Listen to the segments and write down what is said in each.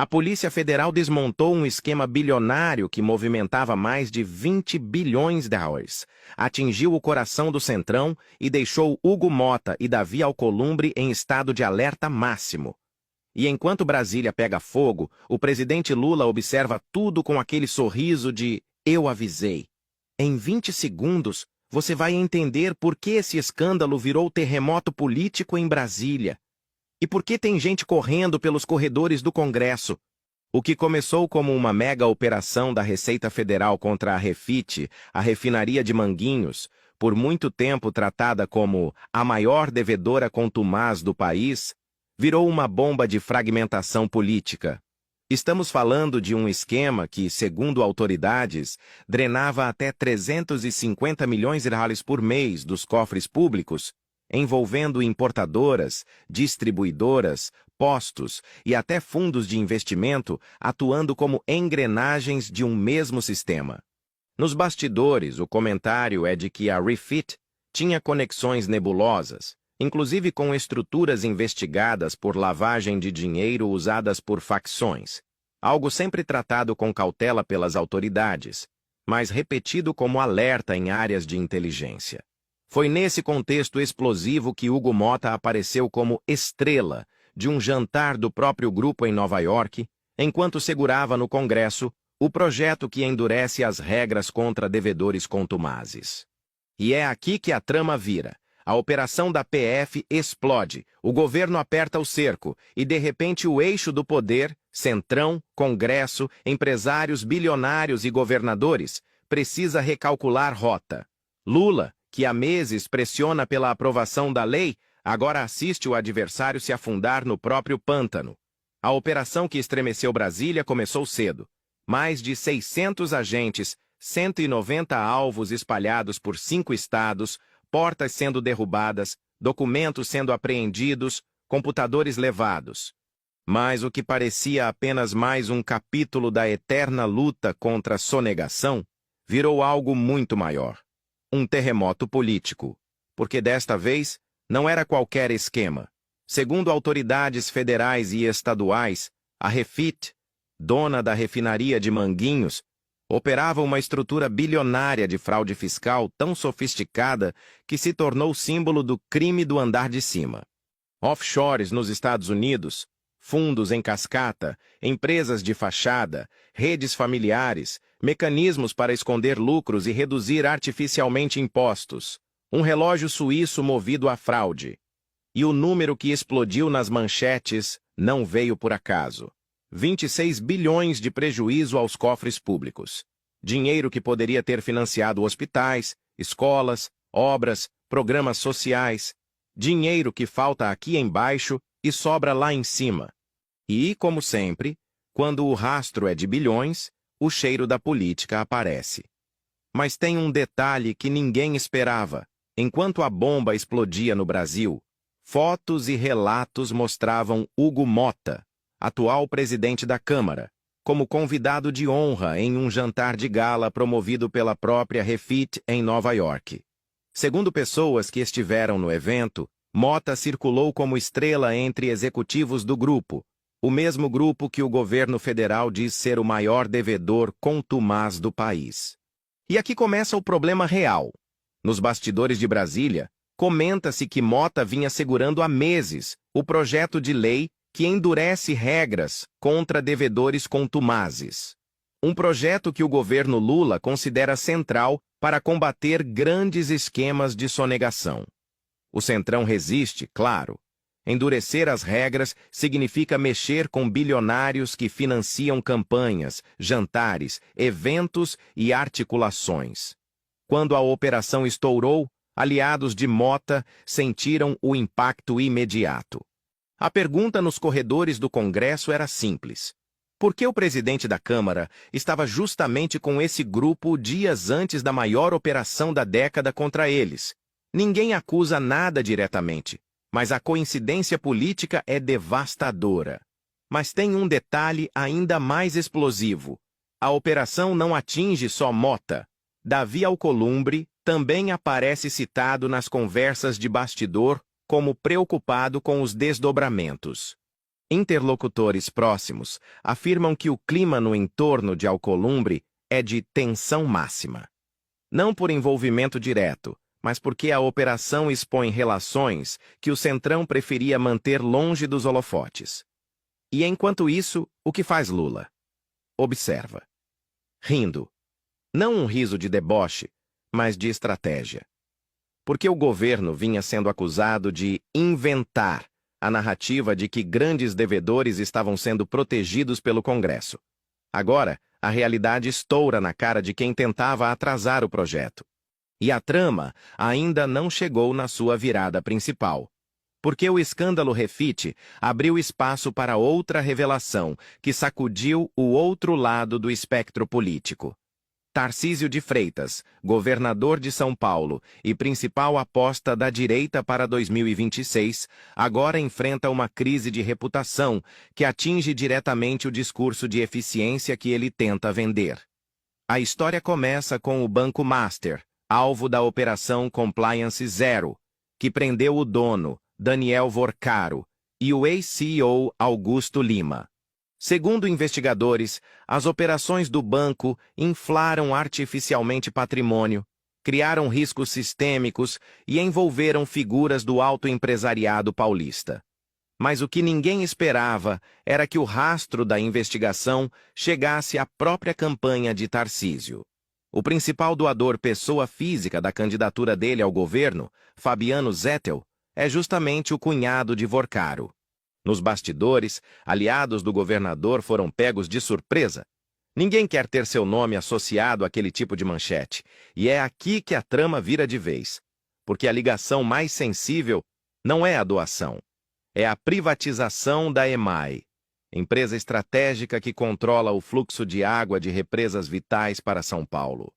A Polícia Federal desmontou um esquema bilionário que movimentava mais de 20 bilhões de dólares, atingiu o coração do Centrão e deixou Hugo Motta e Davi Alcolumbre em estado de alerta máximo. E enquanto Brasília pega fogo, o presidente Lula observa tudo com aquele sorriso de "eu avisei". Em 20 segundos, você vai entender por que esse escândalo virou terremoto político em Brasília. E por que tem gente correndo pelos corredores do Congresso? O que começou como uma mega operação da Receita Federal contra a Refit, a refinaria de Manguinhos, por muito tempo tratada como a maior devedora contumaz do país, virou uma bomba de fragmentação política. Estamos falando de um esquema que, segundo autoridades, drenava até 350 milhões de reais por mês dos cofres públicos, envolvendo importadoras, distribuidoras, postos e até fundos de investimento atuando como engrenagens de um mesmo sistema. Nos bastidores, o comentário é de que a Refit tinha conexões nebulosas, inclusive com estruturas investigadas por lavagem de dinheiro usadas por facções, algo sempre tratado com cautela pelas autoridades, mas repetido como alerta em áreas de inteligência. Foi nesse contexto explosivo que Hugo Motta apareceu como estrela de um jantar do próprio grupo em Nova York, enquanto segurava no Congresso o projeto que endurece as regras contra devedores contumazes. E é aqui que a trama vira. A operação da PF explode, o governo aperta o cerco e, de repente, o eixo do poder, Centrão, Congresso, empresários bilionários e governadores, precisa recalcular rota. Lula, que há meses pressiona pela aprovação da lei, agora assiste o adversário se afundar no próprio pântano. A operação que estremeceu Brasília começou cedo. Mais de 600 agentes, 190 alvos espalhados por 5 estados, portas sendo derrubadas, documentos sendo apreendidos, computadores levados. Mas o que parecia apenas mais um capítulo da eterna luta contra a sonegação virou algo muito maior. Um terremoto político, porque desta vez não era qualquer esquema. Segundo autoridades federais e estaduais, a Refit, dona da refinaria de Manguinhos, operava uma estrutura bilionária de fraude fiscal tão sofisticada que se tornou símbolo do crime do andar de cima. Offshores nos Estados Unidos, fundos em cascata, empresas de fachada, redes familiares, mecanismos para esconder lucros e reduzir artificialmente impostos, um relógio suíço movido à fraude. E o número que explodiu nas manchetes não veio por acaso. 26 bilhões de prejuízo aos cofres públicos. Dinheiro que poderia ter financiado hospitais, escolas, obras, programas sociais. Dinheiro que falta aqui embaixo e sobra lá em cima. E, como sempre, quando o rastro é de bilhões, o cheiro da política aparece. Mas tem um detalhe que ninguém esperava. Enquanto a bomba explodia no Brasil, fotos e relatos mostravam Hugo Motta, atual presidente da Câmara, como convidado de honra em um jantar de gala promovido pela própria Refit em Nova York. Segundo pessoas que estiveram no evento, Motta circulou como estrela entre executivos do grupo, o mesmo grupo que o governo federal diz ser o maior devedor contumaz do país. E aqui começa o problema real. Nos bastidores de Brasília, comenta-se que Motta vinha segurando há meses o projeto de lei que endurece regras contra devedores contumazes. Um projeto que o governo Lula considera central para combater grandes esquemas de sonegação. O Centrão resiste, claro. Endurecer as regras significa mexer com bilionários que financiam campanhas, jantares, eventos e articulações. Quando a operação estourou, aliados de Motta sentiram o impacto imediato. A pergunta nos corredores do Congresso era simples. Por que o presidente da Câmara estava justamente com esse grupo dias antes da maior operação da década contra eles? Ninguém acusa nada diretamente, mas a coincidência política é devastadora. Mas tem um detalhe ainda mais explosivo. A operação não atinge só Motta. Davi Alcolumbre também aparece citado nas conversas de bastidor como preocupado com os desdobramentos. Interlocutores próximos afirmam que o clima no entorno de Alcolumbre é de tensão máxima. Não por envolvimento direto, mas porque a operação expõe relações que o Centrão preferia manter longe dos holofotes. E enquanto isso, o que faz Lula? Observa. Rindo. Não um riso de deboche, mas de estratégia. Porque o governo vinha sendo acusado de inventar a narrativa de que grandes devedores estavam sendo protegidos pelo Congresso. Agora, a realidade estoura na cara de quem tentava atrasar o projeto. E a trama ainda não chegou na sua virada principal. Porque o escândalo Refit abriu espaço para outra revelação que sacudiu o outro lado do espectro político. Tarcísio de Freitas, governador de São Paulo e principal aposta da direita para 2026, agora enfrenta uma crise de reputação que atinge diretamente o discurso de eficiência que ele tenta vender. A história começa com o Banco Master, alvo da Operação Compliance Zero, que prendeu o dono, Daniel Vorcaro, e o ex-CEO Augusto Lima. Segundo investigadores, as operações do banco inflaram artificialmente patrimônio, criaram riscos sistêmicos e envolveram figuras do alto empresariado paulista. Mas o que ninguém esperava era que o rastro da investigação chegasse à própria campanha de Tarcísio. O principal doador pessoa física da candidatura dele ao governo, Fabiano Zettel, é justamente o cunhado de Vorcaro. Nos bastidores, aliados do governador foram pegos de surpresa. Ninguém quer ter seu nome associado àquele tipo de manchete, e é aqui que a trama vira de vez. Porque a ligação mais sensível não é a doação, é a privatização da EMAI, empresa estratégica que controla o fluxo de água de represas vitais para São Paulo.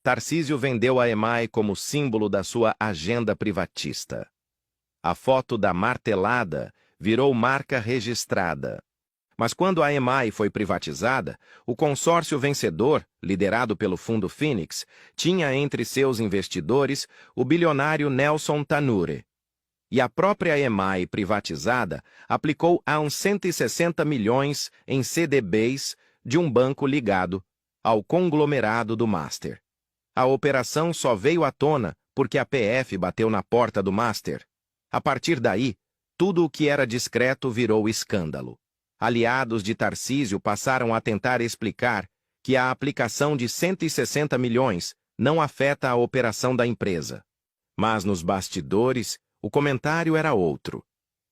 Tarcísio vendeu a EMAI como símbolo da sua agenda privatista. A foto da martelada virou marca registrada. Mas quando a EMAI foi privatizada, o consórcio vencedor, liderado pelo Fundo Phoenix, tinha entre seus investidores o bilionário Nelson Tanure. E a própria EMAI privatizada aplicou a uns 160 milhões em CDBs de um banco ligado ao conglomerado do Master. A operação só veio à tona porque a PF bateu na porta do Master. A partir daí, tudo o que era discreto virou escândalo. Aliados de Tarcísio passaram a tentar explicar que a aplicação de 160 milhões não afeta a operação da empresa. Mas nos bastidores, o comentário era outro.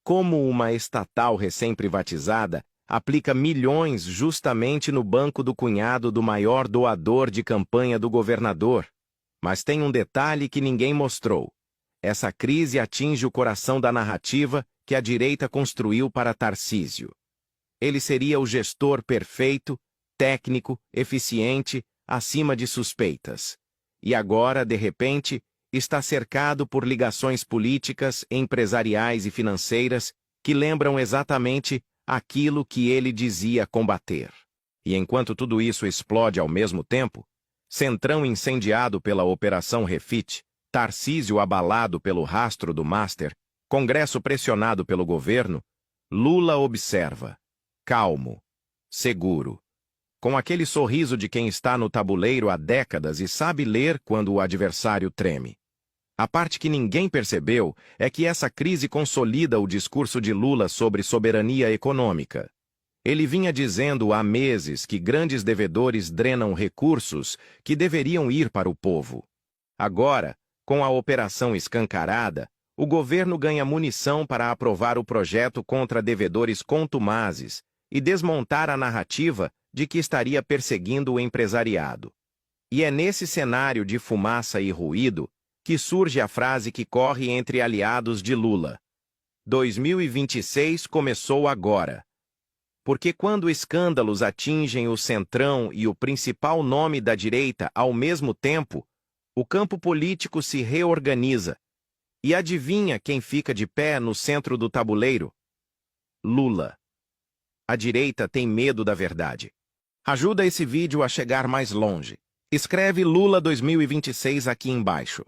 Como uma estatal recém-privatizada aplica milhões justamente no banco do cunhado do maior doador de campanha do governador? Mas tem um detalhe que ninguém mostrou. Essa crise atinge o coração da narrativa que a direita construiu para Tarcísio. Ele seria o gestor perfeito, técnico, eficiente, acima de suspeitas. E agora, de repente, está cercado por ligações políticas, empresariais e financeiras que lembram exatamente aquilo que ele dizia combater. E enquanto tudo isso explode ao mesmo tempo, Centrão incendiado pela Operação Refit, Tarcísio abalado pelo rastro do Master, Congresso pressionado pelo governo, Lula observa, calmo, seguro, com aquele sorriso de quem está no tabuleiro há décadas e sabe ler quando o adversário treme. A parte que ninguém percebeu é que essa crise consolida o discurso de Lula sobre soberania econômica. Ele vinha dizendo há meses que grandes devedores drenam recursos que deveriam ir para o povo. Agora, com a operação escancarada, o governo ganha munição para aprovar o projeto contra devedores contumazes e desmontar a narrativa de que estaria perseguindo o empresariado. E é nesse cenário de fumaça e ruído que surge a frase que corre entre aliados de Lula. 2026 começou agora. Porque quando escândalos atingem o Centrão e o principal nome da direita ao mesmo tempo, o campo político se reorganiza. E adivinha quem fica de pé no centro do tabuleiro? Lula. A direita tem medo da verdade. Ajuda esse vídeo a chegar mais longe. Escreve Lula 2026 aqui embaixo.